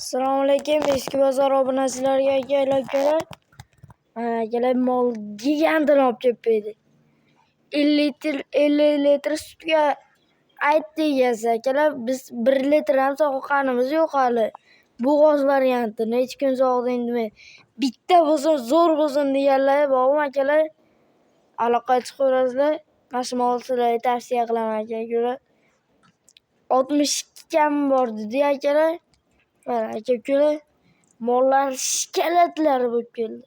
Assalomu alaykum, eski bozor obunachilarga akalar. Akalar mol gigantini olib kelib berdi. 50 litr sutga aytdi egasi akalar, biz 1 litr ham sog'ganimiz yo'q hali. Bo'g'oz variantini hech kim sog'di demaydi. Bitta bo'lsin, zo'r bo'lsin deganlar bormi akalar? Aloqaga chiqaverasizlar. Mana shu mol sizlarga tavsiya qilaman akalar. 62 kam bor dedi akalar. Aka-ukalar, mollar shikalatlar bo'lib keldi.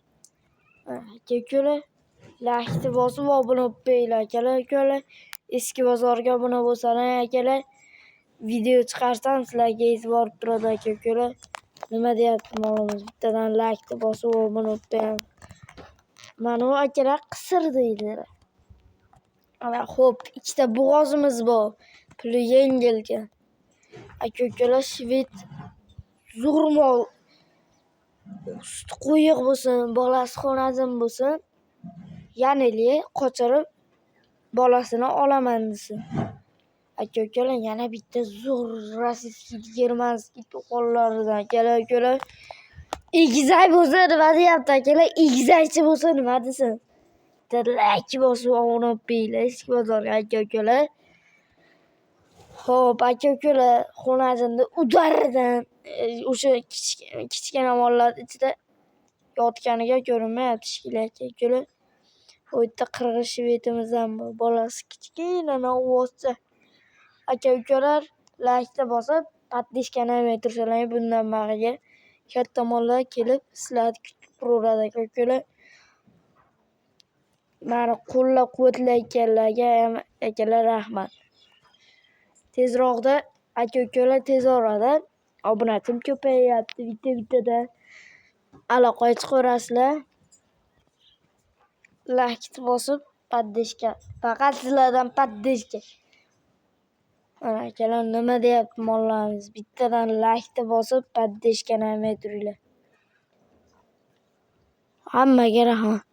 Aka-ukalar, lashni bosib obuna bo'lib qo'yinglar akalar. Eski bozorga obuna bo'lsalar akalar, video chiqarsam sizlarga yetib borib turadi aka-ukalar. Nima deyapti molimiz? Bittadan lashni bosib obuna bo'lib qo'yamiz. Mana bu akalar qisir deydilar. Xo'p, ikkita bo'g'ozimiz bor. Puli yengilga. Aka-ukalar, shved zo'r mol. Sut qo'yiq bo'lsin, bolasi xonazin bo'lsin. Yanili qochirib bolasini olaman desin. Aka-ukalar, yana bitta zo'r rossiyskiy germanskiy to'qonlaridan akalar. Egizak bo'lsa nima deyapti akalar? Egizakchi bo'lsa nima desin? Like bosib obuna bo'linglar eski bozorga aka-ukalar. Xo'p, aka-ukalar, xonazinda udaridan o'sha kichkina mollar ichida yotganiga ko'rinmayapti shekilli aka-ukalar. Bu yerda qirg'iz shvedimiz ham bor. Bolasi kichkina ovozcha. Aka-ukalar, lashni bosib paddishkani ham tursalar, bundan bag'iga katta mollar kelib sizlarni kutib turaveradi aka-ukalar. Mani qo'llab-quvvatlayotganlarga ham akalar rahmat. Tezroqda aka-ukalar, tez orada obunachim ko'payyapti bitta-bittadan. Aloqaga chiqaverasizlar. Lashni bosib paddishka. Faqat sizlardan paddishka. Mana akalar, nima deyapti mollarimiz? Bittadan lashni bosib paddishkani ham turinglar. Hammaga rahmat.